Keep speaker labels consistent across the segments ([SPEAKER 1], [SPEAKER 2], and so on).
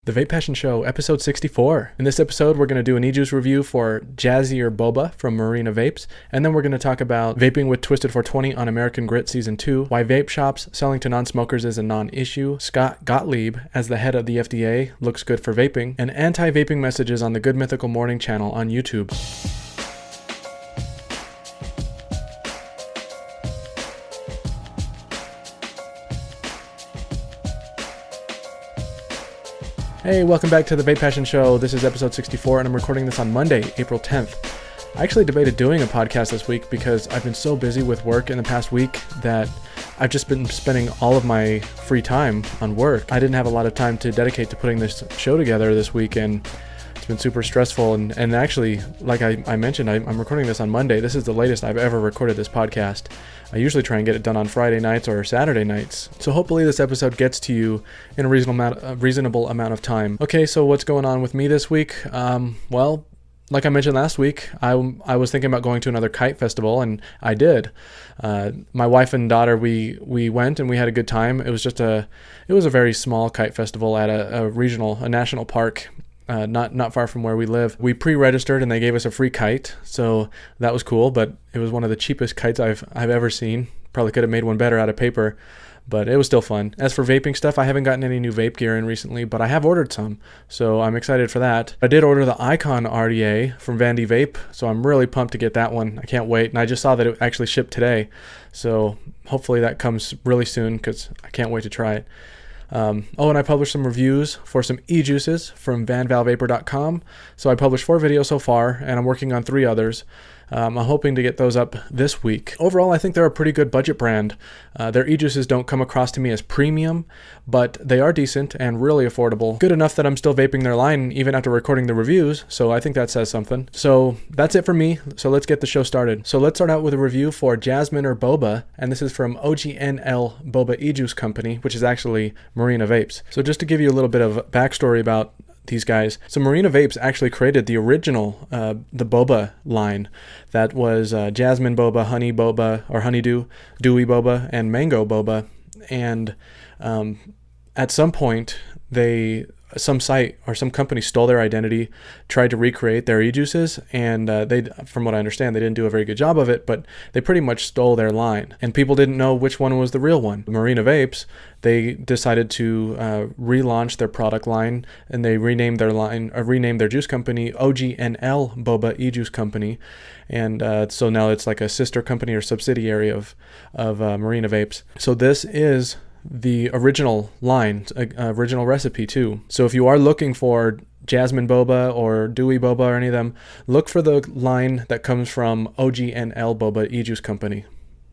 [SPEAKER 1] The VapePassion Show, episode 64. In this episode, we're going to do an e-juice review for Jazzier Boba from Marina Vapes, and then we're going to talk about vaping with Twisted 420 on American Grit Season 2, why vape shops selling to non-smokers is a non-issue, Scott Gottlieb, as the head of the FDA, looks good for vaping, and anti-vaping messages on the Good Mythical Morning channel on YouTube. Hey, welcome back to the VapePassion Show. This is episode 64, and I'm recording this on Monday, April 10th. I actually debated doing a podcast this week because I've been so busy with work in the past week that I've just been spending all of my free time on work. I didn't have a lot of time to dedicate to putting this show together this week, and it's been super stressful. And actually, like I mentioned, I'm recording this on Monday. This is the latest I've ever recorded this podcast. I usually try and get it done on Friday nights or Saturday nights. So hopefully this episode gets to you in a reasonable amount of time. Okay, so what's going on with me this week? Well, like I mentioned last week, I was thinking about going to another kite festival, and I did. My wife and daughter, we went and we had a good time. It was a very small kite festival at a national park. Not far from where we live. We pre-registered and they gave us a free kite, so that was cool, but it was one of the cheapest kites I've ever seen. Probably could have made one better out of paper, but it was still fun. As for vaping stuff, I haven't gotten any new vape gear in recently, but I have ordered some, so I'm excited for that. I did order the Icon RDA from Vandy Vape, so I'm really pumped to get that one. I can't wait, and I just saw that it actually shipped today, so hopefully that comes really soon because I can't wait to try it. And I published some reviews for some e-juices from vanvalvapor.com. So I published 4 videos so far, and I'm working on 3 others. I'm hoping to get those up this week. Overall, I think they're a pretty good budget brand. Their e-juices don't come across to me as premium, but they are decent and really affordable. Good enough that I'm still vaping their line even after recording the reviews, so I think that says something. So that's it for me, so let's get the show started. So let's start out with a review for Jazzier Boba, and this is from OGNL Boba E-Juice Company, which is actually Marina Vapes. So just to give you a little bit of backstory about these guys. So Marina Vapes actually created the original, the Boba line. That was Jasmine Boba, Honey Boba, or Honeydew, Dewy Boba, and Mango Boba. And at some point, some site or some company stole their identity, tried to recreate their e-juices, and from what I understand, they didn't do a very good job of it, but they pretty much stole their line, and people didn't know which one was the real one. Marina Vapes, they decided to relaunch their product line, and they renamed their juice company OGNL Boba E-Juice Company, and so now it's like a sister company or subsidiary of Marina Vapes. So this is the original line, original recipe too. So if you are looking for Jasmine Boba or Dewy Boba or any of them, look for the line that comes from OGNL Boba E-Juice Company.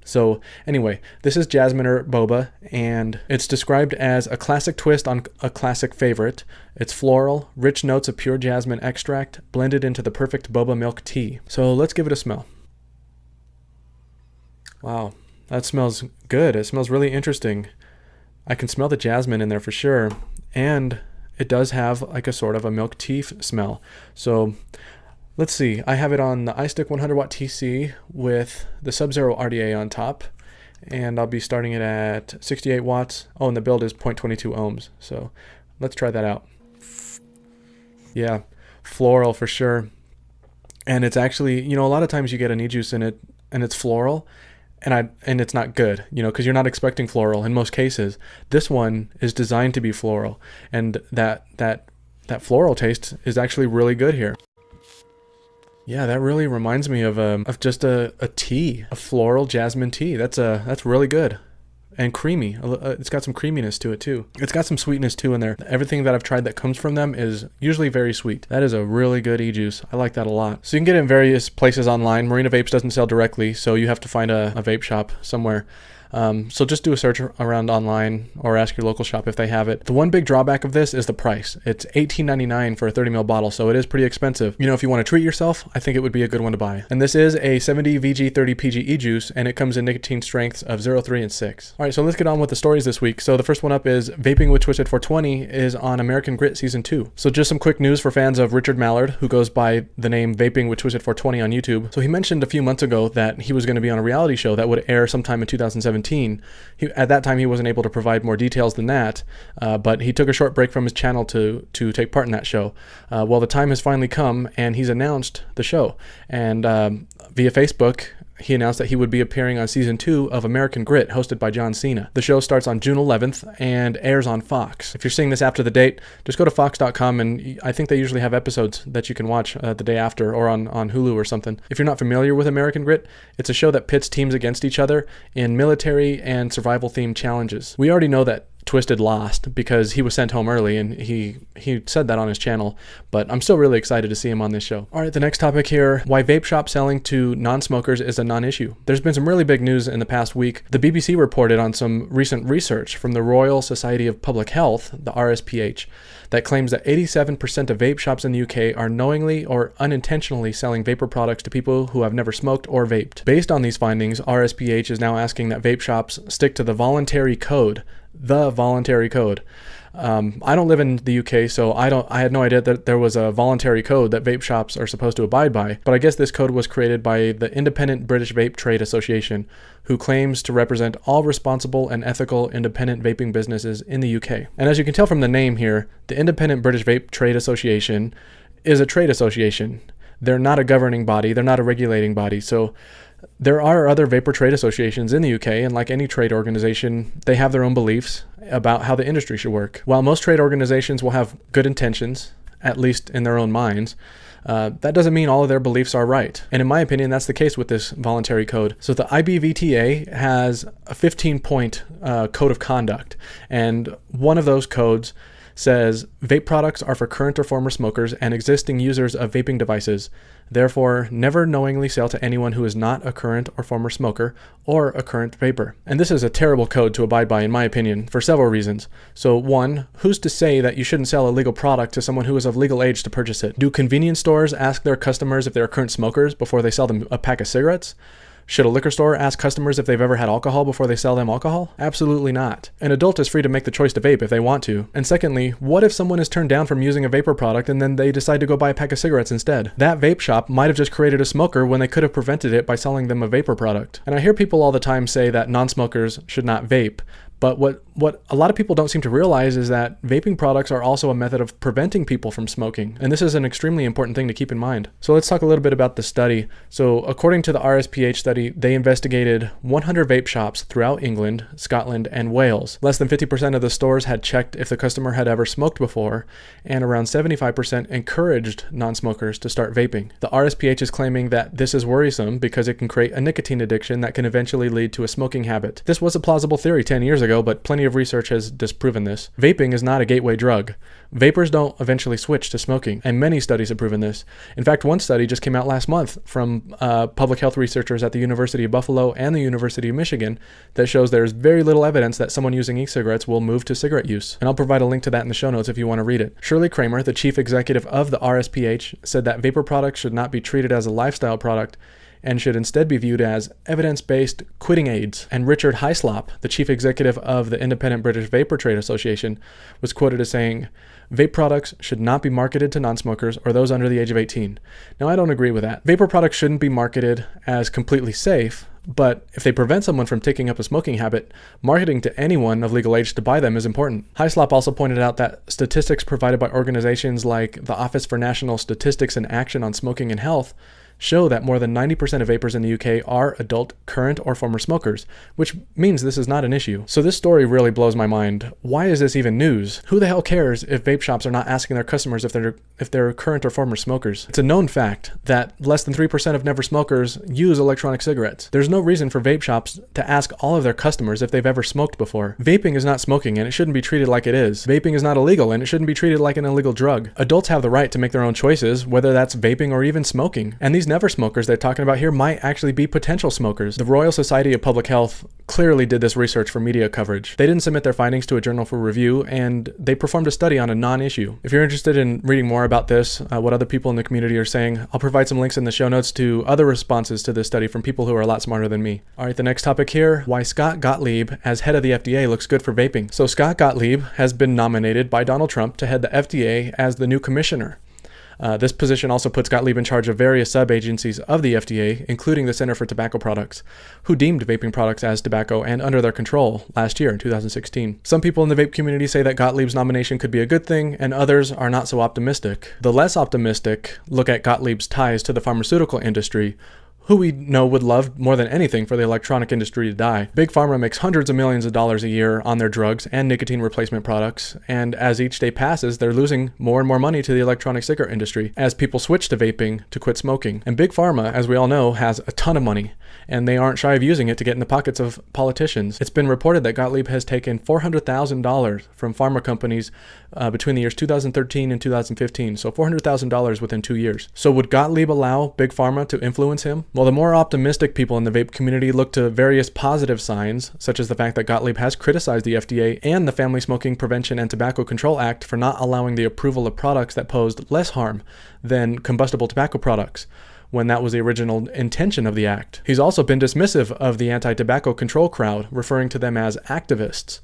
[SPEAKER 1] So anyway, this is Jazzier Boba, and it's described as a classic twist on a classic favorite. It's floral, rich notes of pure jasmine extract blended into the perfect boba milk tea. So let's give it a smell. Wow, that smells good. It smells really interesting. I can smell the jasmine in there for sure, and it does have like a sort of a milk tea smell. So let's see, I have it on the iStick 100 watt TC with the Sub-Zero RDA on top, and I'll be starting it at 68 watts. Oh, and the build is 0.22 ohms, so let's try that out. Yeah, floral for sure. And it's actually, a lot of times you get an e-juice in it and it's floral, and it's not good, because you're not expecting floral in most cases. This one is designed to be floral, and that floral taste is actually really good here. Yeah, that really reminds me of just a tea, a floral jasmine tea. That's really good. And creamy. It's got some creaminess to it too. It's got some sweetness too in there. Everything that I've tried that comes from them is usually very sweet. That is a really good e-juice. I like that a lot. So you can get it in various places online. Marina Vapes doesn't sell directly, so you have to find a vape shop somewhere. So just do a search around online or ask your local shop if they have it. The one big drawback of this is the price. It's $18.99 for a 30 ml bottle, so it is pretty expensive. If you want to treat yourself, I think it would be a good one to buy. And this is a 70 VG30 PG e-juice, and it comes in nicotine strengths of 0, 3, and 6. All right, so let's get on with the stories this week. So the first one up is Vaping with Twisted 420 is on American Grit Season 2. So just some quick news for fans of Richard Mallard, who goes by the name Vaping with Twisted 420 on YouTube. So he mentioned a few months ago that he was going to be on a reality show that would air sometime in 2017. 2017. At that time, he wasn't able to provide more details than that, but he took a short break from his channel to take part in that show. Well, the time has finally come, and he's announced the show. And via Facebook, he announced that he would be appearing on season 2 of American Grit, hosted by John Cena. The show starts on June 11th and airs on Fox. If you're seeing this after the date, just go to fox.com, and I think they usually have episodes that you can watch the day after, or on Hulu or something. If you're not familiar with American Grit, it's a show that pits teams against each other in military and survival-themed challenges. We already know that Twisted lost because he was sent home early, and he said that on his channel, but I'm still really excited to see him on this show. All right, the next topic here, why vape shop selling to non-smokers is a non-issue. There's been some really big news in the past week. The BBC reported on some recent research from the Royal Society of Public Health, the RSPH, that claims that 87% of vape shops in the UK are knowingly or unintentionally selling vapor products to people who have never smoked or vaped. Based on these findings, RSPH is now asking that vape shops stick to the voluntary code. I don't live in the UK, so I had no idea that there was a voluntary code that vape shops are supposed to abide by, but I guess this code was created by the Independent British Vape Trade Association, who claims to represent all responsible and ethical independent vaping businesses in the UK. And as you can tell from the name here, the Independent British Vape Trade Association is a trade association. They're not a governing body, they're not a regulating body, so there are other vapor trade associations in the UK, and like any trade organization, they have their own beliefs about how the industry should work. While most trade organizations will have good intentions, at least in their own minds, that doesn't mean all of their beliefs are right. And in my opinion, that's the case with this voluntary code. So the IBVTA has a 15-point code of conduct, and one of those codes says vape products are for current or former smokers and existing users of vaping devices. Therefore, never knowingly sell to anyone who is not a current or former smoker or a current vapor. And this is a terrible code to abide by, in my opinion, for several reasons. So one, who's to say that you shouldn't sell a legal product to someone who is of legal age to purchase it? Do convenience stores ask their customers if they're current smokers before they sell them a pack of cigarettes? Should a liquor store ask customers if they've ever had alcohol before they sell them alcohol? Absolutely not. An adult is free to make the choice to vape if they want to. And secondly, what if someone is turned down from using a vapor product and then they decide to go buy a pack of cigarettes instead? That vape shop might have just created a smoker when they could have prevented it by selling them a vapor product. And I hear people all the time say that non-smokers should not vape. But what a lot of people don't seem to realize is that vaping products are also a method of preventing people from smoking. And this is an extremely important thing to keep in mind. So let's talk a little bit about the study. So according to the RSPH study, they investigated 100 vape shops throughout England, Scotland, and Wales. Less than 50% of the stores had checked if the customer had ever smoked before, and around 75% encouraged non-smokers to start vaping. The RSPH is claiming that this is worrisome because it can create a nicotine addiction that can eventually lead to a smoking habit. This was a plausible theory 10 years ago, but plenty of research has disproven this. Vaping is not a gateway drug. Vapors don't eventually switch to smoking, and many studies have proven this. In fact, one study just came out last month from public health researchers at the University of Buffalo and the University of Michigan that shows there's very little evidence that someone using e-cigarettes will move to cigarette use. And I'll provide a link to that in the show notes if you want to read it. Shirley Kramer, the chief executive of the RSPH, said that vapor products should not be treated as a lifestyle product and should instead be viewed as evidence-based quitting aids. And Richard Hyslop, the chief executive of the Independent British Vapor Trade Association, was quoted as saying, "Vape products should not be marketed to non-smokers or those under the age of 18. Now, I don't agree with that. Vapor products shouldn't be marketed as completely safe, but if they prevent someone from taking up a smoking habit, marketing to anyone of legal age to buy them is important." Hyslop also pointed out that statistics provided by organizations like the Office for National Statistics and Action on Smoking and Health show that more than 90% of vapers in the UK are adult, current, or former smokers, which means this is not an issue. So this story really blows my mind. Why is this even news? Who the hell cares if vape shops are not asking their customers if they're current or former smokers? It's a known fact that less than 3% of never smokers use electronic cigarettes. There's no reason for vape shops to ask all of their customers if they've ever smoked before. Vaping is not smoking, and it shouldn't be treated like it is. Vaping is not illegal, and it shouldn't be treated like an illegal drug. Adults have the right to make their own choices, whether that's vaping or even smoking. And these never smokers they're talking about here might actually be potential smokers. The Royal Society of Public Health clearly did this research for media coverage. They didn't submit their findings to a journal for review, and they performed a study on a non-issue. If you're interested in reading more about this, what other people in the community are saying, I'll provide some links in the show notes to other responses to this study from people who are a lot smarter than me. All right, the next topic here, why Scott Gottlieb as head of the FDA looks good for vaping. So Scott Gottlieb has been nominated by Donald Trump to head the FDA as the new commissioner. This position also puts Gottlieb in charge of various sub-agencies of the FDA, including the Center for Tobacco Products, who deemed vaping products as tobacco and under their control last year in 2016. Some people in the vape community say that Gottlieb's nomination could be a good thing, and others are not so optimistic. The less optimistic look at Gottlieb's ties to the pharmaceutical industry, who we know would love more than anything for the electronic industry to die. Big Pharma makes hundreds of millions of dollars a year on their drugs and nicotine replacement products, and as each day passes, they're losing more and more money to the electronic cigarette industry as people switch to vaping to quit smoking. And Big Pharma, as we all know, has a ton of money, and they aren't shy of using it to get in the pockets of politicians. It's been reported that Gottlieb has taken $400,000 from pharma companies between the years 2013 and 2015, so $400,000 within 2 years. So would Gottlieb allow Big Pharma to influence him? Well, the more optimistic people in the vape community look to various positive signs, such as the fact that Gottlieb has criticized the FDA and the Family Smoking Prevention and Tobacco Control Act for not allowing the approval of products that posed less harm than combustible tobacco products, when that was the original intention of the act. He's also been dismissive of the anti-tobacco control crowd, referring to them as activists.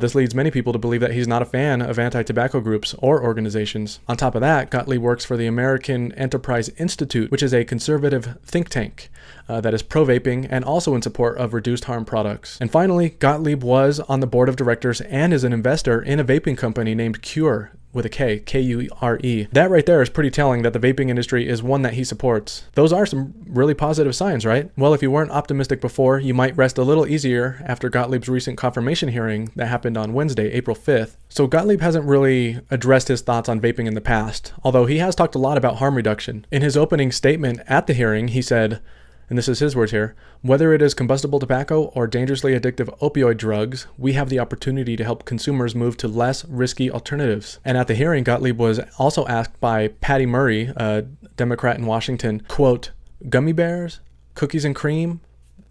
[SPEAKER 1] This leads many people to believe that he's not a fan of anti-tobacco groups or organizations. On top of that, Gottlieb works for the American Enterprise Institute, which is a conservative think tank that is pro-vaping and also in support of reduced harm products. And finally, Gottlieb was on the board of directors and is an investor in a vaping company named Cure, with a K, K-U-R-E. That right there is pretty telling that the vaping industry is one that he supports. Those are some really positive signs, right? Well, if you weren't optimistic before, you might rest a little easier after Gottlieb's recent confirmation hearing that happened on Wednesday, April 5th. So Gottlieb hasn't really addressed his thoughts on vaping in the past, although he has talked a lot about harm reduction. In his opening statement at the hearing, he said, and this is his words here, "Whether it is combustible tobacco or dangerously addictive opioid drugs, we have the opportunity to help consumers move to less risky alternatives." And at the hearing, Gottlieb was also asked by Patty Murray, a Democrat in Washington, quote, "Gummy bears, cookies and cream,"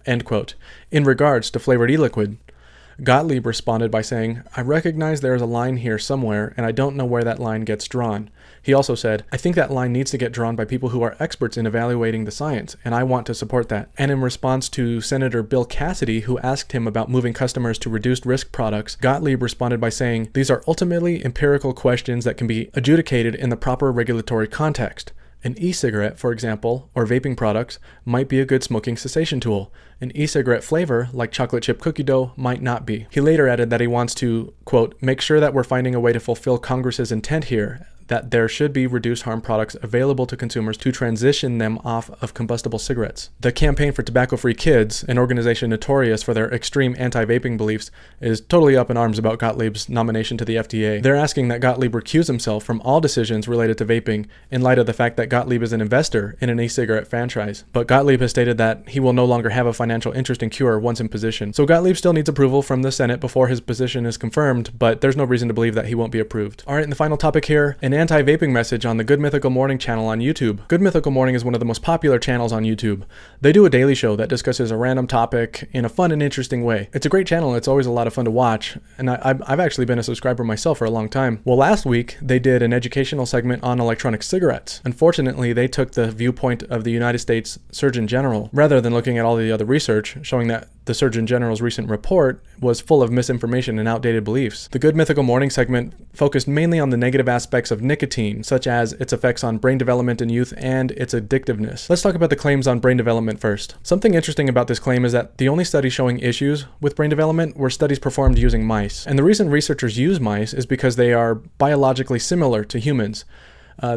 [SPEAKER 1] end quote, in regards to flavored e-liquid. Gottlieb responded by saying, "I recognize there is a line here somewhere, and I don't know where that line gets drawn." He also said, "I think that line needs to get drawn by people who are experts in evaluating the science, and I want to support that." And in response to Senator Bill Cassidy, who asked him about moving customers to reduced risk products, Gottlieb responded by saying, "These are ultimately empirical questions that can be adjudicated in the proper regulatory context. An e-cigarette, for example, or vaping products, might be a good smoking cessation tool. An e-cigarette flavor, like chocolate chip cookie dough, might not be." He later added that he wants to, quote, "make sure that we're finding a way to fulfill Congress's intent here, that there should be reduced harm products available to consumers to transition them off of combustible cigarettes." The Campaign for Tobacco-Free Kids, an organization notorious for their extreme anti-vaping beliefs, is totally up in arms about Gottlieb's nomination to the FDA. They're asking that Gottlieb recuse himself from all decisions related to vaping in light of the fact that Gottlieb is an investor in an e-cigarette franchise. But Gottlieb has stated that he will no longer have a financial interest in Cure once in position. So Gottlieb still needs approval from the Senate before his position is confirmed, but there's no reason to believe that he won't be approved. All right, and the final topic here, an anti-vaping message on the Good Mythical Morning channel on YouTube. Good Mythical Morning is one of the most popular channels on YouTube. They do a daily show that discusses a random topic in a fun and interesting way. It's a great channel. It's always a lot of fun to watch, and I've actually been a subscriber myself for a long time. Well, last week, they did an educational segment on electronic cigarettes. Unfortunately, they took the viewpoint of the United States Surgeon General, rather than looking at all the other research showing that the Surgeon General's recent report was full of misinformation and outdated beliefs. The Good Mythical Morning segment focused mainly on the negative aspects of nicotine, such as its effects on brain development in youth and its addictiveness. Let's talk about the claims on brain development first. Something interesting about this claim is that the only studies showing issues with brain development were studies performed using mice. And the reason researchers use mice is because they are biologically similar to humans.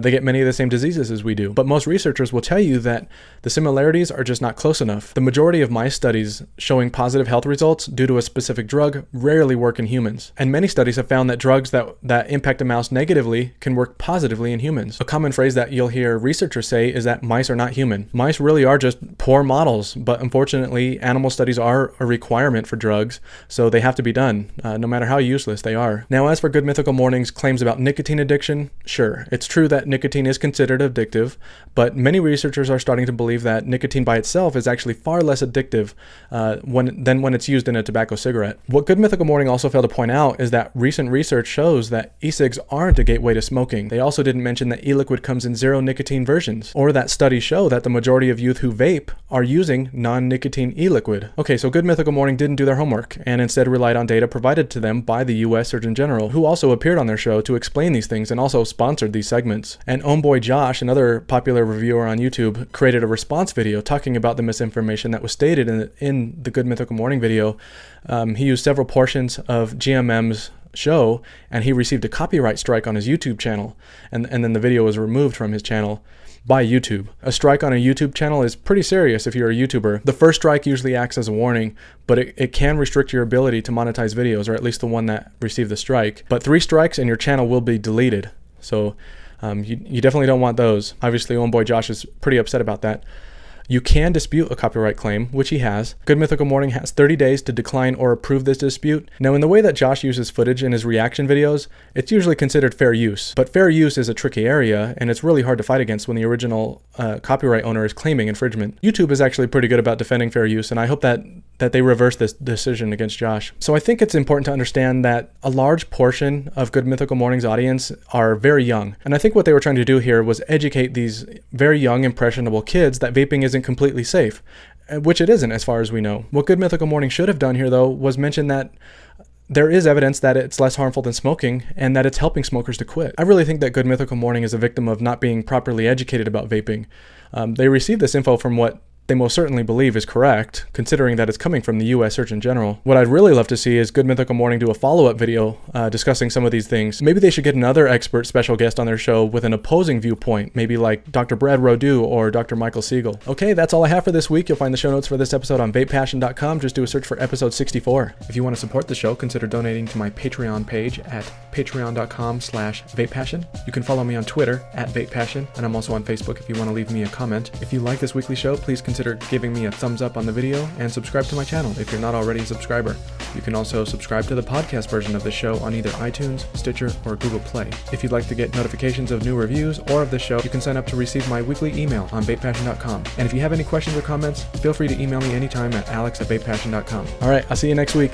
[SPEAKER 1] They get many of the same diseases as we do. But most researchers will tell you that the similarities are just not close enough. The majority of mice studies showing positive health results due to a specific drug rarely work in humans. And many studies have found that drugs that impact a mouse negatively can work positively in humans. A common phrase that you'll hear researchers say is that mice are not human. Mice really are just poor models, but unfortunately, animal studies are a requirement for drugs, so they have to be done, no matter how useless they are. Now, as for Good Mythical Morning's claims about nicotine addiction, sure, it's true that nicotine is considered addictive, but many researchers are starting to believe that nicotine by itself is actually far less addictive than when it's used in a tobacco cigarette. What Good Mythical Morning also failed to point out is that recent research shows that e-cigs aren't a gateway to smoking. They also didn't mention that e-liquid comes in zero nicotine versions, or that studies show that the majority of youth who vape are using non-nicotine e-liquid. Okay, so Good Mythical Morning didn't do their homework and instead relied on data provided to them by the U.S. Surgeon General, who also appeared on their show to explain these things and also sponsored these segments. students. And Homeboy Josh, another popular reviewer on YouTube, created a response video talking about the misinformation that was stated in the Good Mythical Morning video. He used several portions of GMM's show, and he received a copyright strike on his YouTube channel, and then the video was removed from his channel by YouTube. A strike on a YouTube channel is pretty serious if you're a YouTuber. The first strike usually acts as a warning, but it can restrict your ability to monetize videos, or at least the one that received the strike. But 3 strikes and your channel will be deleted. So you definitely don't want those. Obviously, Homeboy Josh is pretty upset about that. You can dispute a copyright claim, which he has. Good Mythical Morning has 30 days to decline or approve this dispute. Now, in the way that Josh uses footage in his reaction videos, it's usually considered fair use. But fair use is a tricky area, and it's really hard to fight against when the original copyright owner is claiming infringement. YouTube is actually pretty good about defending fair use, and I hope that they reverse this decision against Josh. So I think it's important to understand that a large portion of Good Mythical Morning's audience are very young. And I think what they were trying to do here was educate these very young, impressionable kids that vaping isn't completely safe, which it isn't as far as we know. What Good Mythical Morning should have done here, though, was mention that there is evidence that it's less harmful than smoking and that it's helping smokers to quit. I really think that Good Mythical Morning is a victim of not being properly educated about vaping. They received this info from what they most certainly believe is correct, considering that it's coming from the US Surgeon General. What I'd really love to see is Good Mythical Morning do a follow-up video discussing some of these things. Maybe they should get another expert special guest on their show with an opposing viewpoint, maybe like Dr. Brad Rodu or Dr. Michael Siegel. Okay, that's all I have for this week. You'll find the show notes for this episode on VapePassion.com. Just do a search for episode 64. If you want to support the show, consider donating to my Patreon page at patreon.com/VapePassion. You can follow me on Twitter at VapePassion, and I'm also on Facebook if you want to leave me a comment. If you like this weekly show, please consider giving me a thumbs up on the video and subscribe to my channel if you're not already a subscriber. You can also subscribe to the podcast version of the show on either iTunes, Stitcher, or Google Play. If you'd like to get notifications of new reviews or of the show, you can sign up to receive my weekly email on VapePassion.com. And if you have any questions or comments, feel free to email me anytime at alex@VapePassion.com. All right, I'll see you next week.